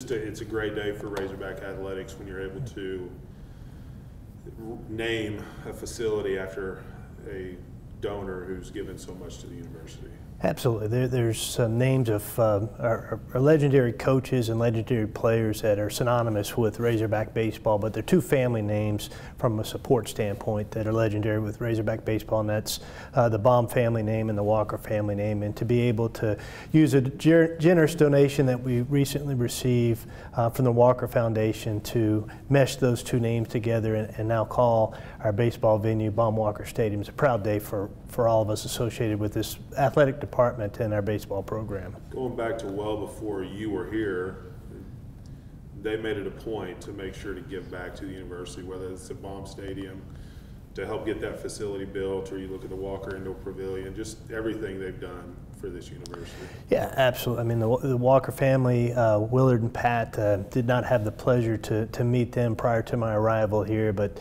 It's a great day for Razorback Athletics when you're able to name a facility after a donor who's given so much to the university. Absolutely. There's some names of our legendary coaches and legendary players that are synonymous with Razorback baseball, but they're two family names from a support standpoint that are legendary with Razorback baseball, and that's the Baum family name and the Walker family name. And to be able to use a generous donation that we recently received from the Walker Foundation to mesh those two names together and now call our baseball venue Baum-Walker Stadium is a proud day for all of us associated with this athletic department and our baseball program. Going back to well before you were here, they made it a point to make sure to give back to the university, whether it's the Baum Stadium, to help get that facility built, or you look at the Walker Indoor Pavilion, just everything they've done for this university. Yeah, absolutely. I mean, the Walker family, Willard and Pat, did not have the pleasure to meet them prior to my arrival here, but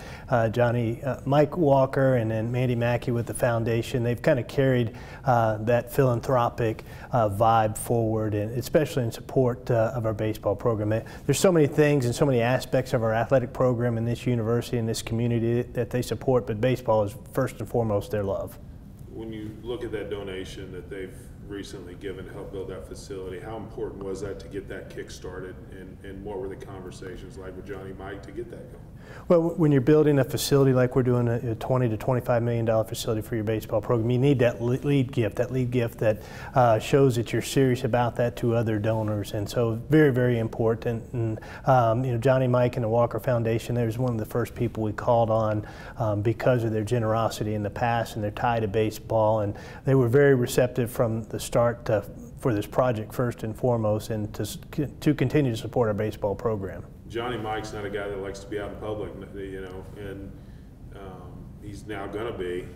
Mike Walker and then Mandy Mackey with the foundation, they've kind of carried that philanthropic vibe forward, and especially in support of our baseball program. There's so many things and so many aspects of our athletic program in this university and this community that they support, but baseball is first and foremost their love. When you look at that donation that they've recently given to help build that facility, how important was that to get that kick started, and what were the conversations like with Johnny Mike to get that going? Well, when you're building a facility like we're doing, a $20 to $25 million facility for your baseball program, you need that lead gift that shows that you're serious about that to other donors, and so very, very important. And Johnny Mike and the Walker Foundation, they was one of the first people we called on because of their generosity in the past and their tie to baseball, and they were very receptive from the start for this project first and foremost, and to continue to support our baseball program. Johnny Mike's not a guy that likes to be out in public, and he's now going to be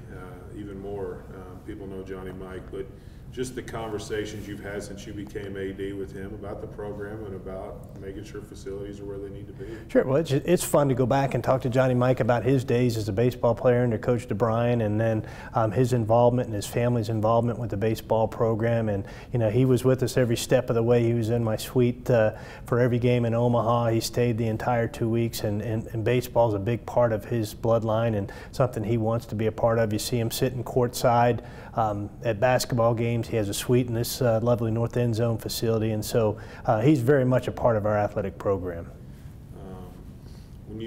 even more. People know Johnny Mike, but just the conversations you've had since you became AD with him about the program and about making sure facilities are where they need to be. Sure. Well, it's fun to go back and talk to Johnny Mike about his days as a baseball player under Coach DeBryan, and then his involvement and his family's involvement with the baseball program. And he was with us every step of the way. He was in my suite for every game in Omaha. He stayed the entire 2 weeks, and baseball is a big part of his bloodline and something he wants to be a part of. You see him sitting courtside at basketball games. He has a suite in this lovely north end zone facility, and so he's very much a part of our athletic program. When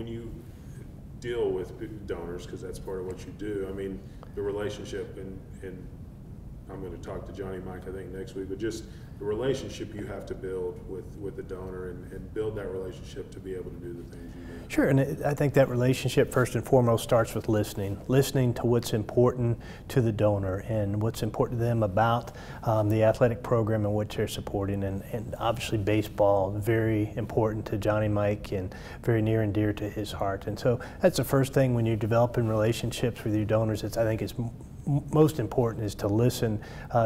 you deal with donors, because that's part of what you do, I mean, the relationship, and I'm going to talk to Johnny Mike, I think, next week, but just the relationship you have to build with the donor and build that relationship to be able to do the things you do. Sure, and I think that relationship first and foremost starts with listening to what's important to the donor and what's important to them about the athletic program and what they're supporting, and obviously baseball, very important to Johnny Mike and very near and dear to his heart. And so that's the first thing when you're developing relationships with your donors. I think it's most important is to listen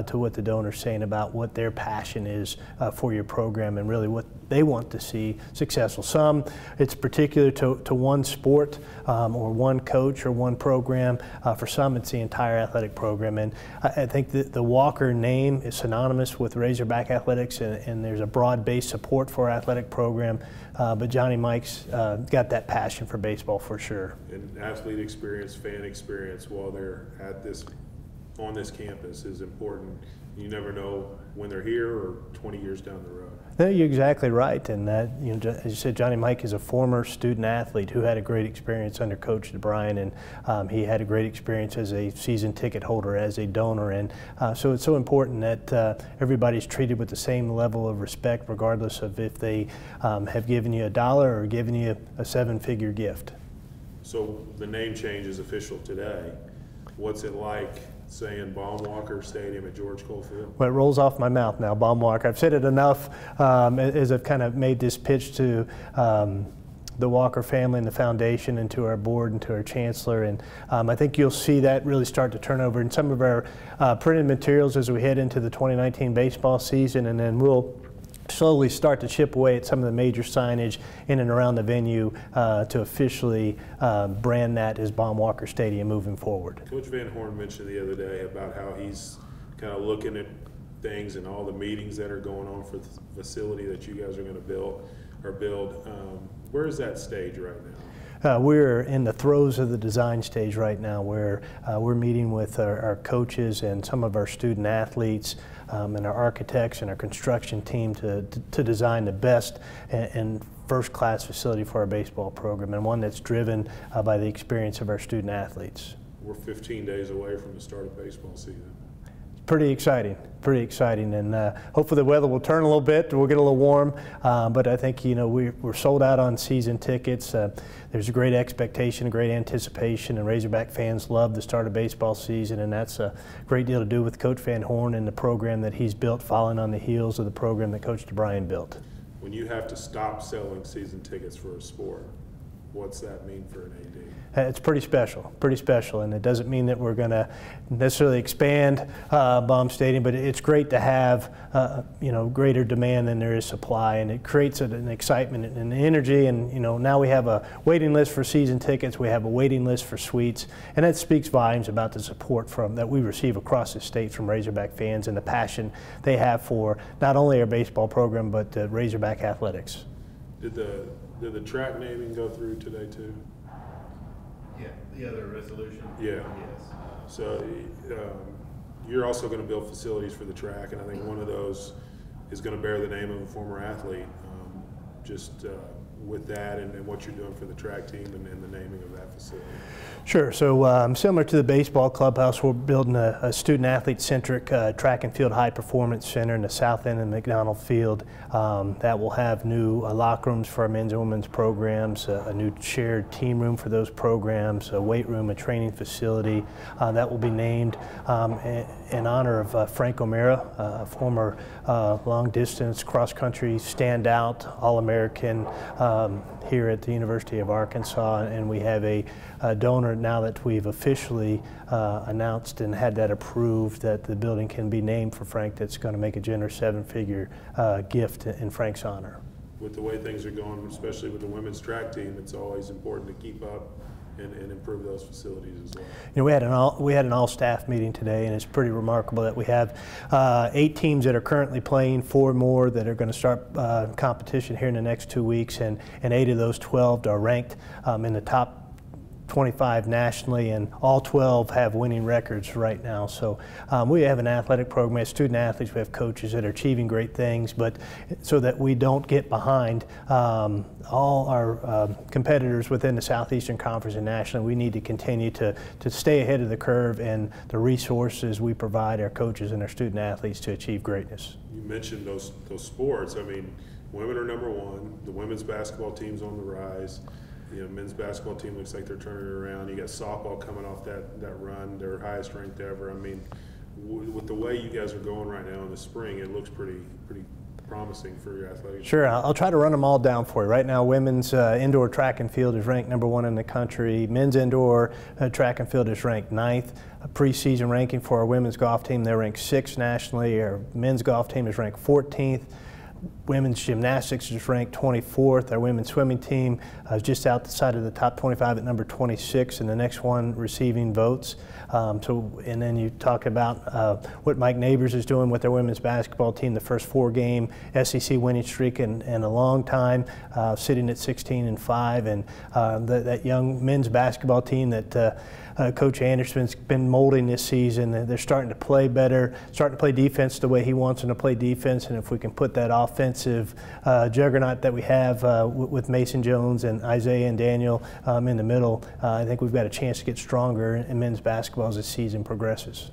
to what the donor's saying about what their passion is for your program and really what they want to see successful. Some, it's particular to one sport or one coach or one program. For some, it's the entire athletic program. And I think the Walker name is synonymous with Razorback Athletics, and there's a broad-based support for our athletic program. But Johnny Mike's got that passion for baseball for sure. And athlete experience, fan experience while they're on this campus is important. You never know when they're here or 20 years down the road. No, you're exactly right, and that, as you said, Johnny Mike is a former student athlete who had a great experience under Coach DeBryan, and he had a great experience as a season ticket holder, as a donor, and so it's so important that everybody's treated with the same level of respect, regardless of if they have given you $1 or given you a 7-figure gift. So the name change is official today. What's it like saying Baum-Walker Stadium at George Cole Field? Well, it rolls off my mouth now, Baum-Walker. I've said it enough as I've kind of made this pitch to the Walker family and the foundation and to our board and to our chancellor, and I think you'll see that really start to turn over in some of our printed materials as we head into the 2019 baseball season, and then we'll slowly start to chip away at some of the major signage in and around the venue to officially brand that as Baum-Walker Stadium moving forward. Coach Van Horn mentioned the other day about how he's kind of looking at things and all the meetings that are going on for the facility that you guys are going to build. Where is that stage right now? We're in the throes of the design stage right now, where we're meeting with our coaches and some of our student athletes and our architects and our construction team to design the best and first-class facility for our baseball program, and one that's driven by the experience of our student athletes. We're 15 days away from the start of baseball season. Pretty exciting, and hopefully the weather will turn a little bit. We'll get a little warm, but I think we're sold out on season tickets. There's a great expectation, a great anticipation, and Razorback fans love the start of baseball season, and that's a great deal to do with Coach Van Horn and the program that he's built, following on the heels of the program that Coach DeBryan built. When you have to stop selling season tickets for a sport, what's that mean for an AD? It's pretty special, and it doesn't mean that we're going to necessarily expand Baum Stadium, but it's great to have greater demand than there is supply, and it creates an excitement and energy. And now we have a waiting list for season tickets, we have a waiting list for suites, and that speaks volumes about the support that we receive across the state from Razorback fans and the passion they have for not only our baseball program but Razorback athletics. Did the track naming go through today too? Yeah, the other resolution? Yeah. Yes. So you're also going to build facilities for the track, and I think one of those is going to bear the name of a former athlete. With that and what you're doing for the track team and the naming of that facility. Sure. So similar to the baseball clubhouse, we're building a student-athlete-centric track and field high-performance center in the south end of McDonald Field that will have new locker rooms for our men's and women's programs, a new shared team room for those programs, a weight room, a training facility that will be named in honor of Frank O'Mara, a former long-distance cross-country standout, All-American here at the University of Arkansas, and we have a donor now that we've officially announced and had that approved that the building can be named for Frank, that's going to make a generous 7-figure gift in Frank's honor. With the way things are going, especially with the women's track team, it's always important to keep up and improve those facilities as well. We had an all-staff meeting today, and it's pretty remarkable that we have 8 teams that are currently playing, 4 more that are going to start competition here in the next 2 weeks, and 8 of those 12 are ranked in the top 25 nationally, and all 12 have winning records right now. So we have an athletic program, we have student athletes, we have coaches that are achieving great things, but so that we don't get behind all our competitors within the Southeastern Conference and nationally, we need to continue to stay ahead of the curve and the resources we provide our coaches and our student athletes to achieve greatness. You mentioned those sports. I mean, women are #1. The women's basketball team's on the rise. Men's basketball team looks like they're turning it around. You got softball coming off that run, their highest ranked ever. I mean, with the way you guys are going right now in the spring, it looks pretty promising for your athletics. Sure, I'll try to run them all down for you. Right now, women's indoor track and field is ranked #1 in the country. Men's indoor track and field is ranked 9th. A preseason ranking for our women's golf team, they're ranked 6th nationally. Our men's golf team is ranked 14th. Women's gymnastics is ranked 24th. Our women's swimming team is just outside of the top 25 at number 26, and the next one receiving votes. And then you talk about what Mike Neighbors is doing with their women's basketball team, the first 4-game SEC winning streak in a long time, sitting at 16-5, and that young men's basketball team that Coach Anderson's been molding this season. They're starting to play better, starting to play defense the way he wants them to play defense, and if we can put that offensive juggernaut that we have with Mason Jones and Isaiah and Daniel in the middle, I think we've got a chance to get stronger in men's basketball as the season progresses.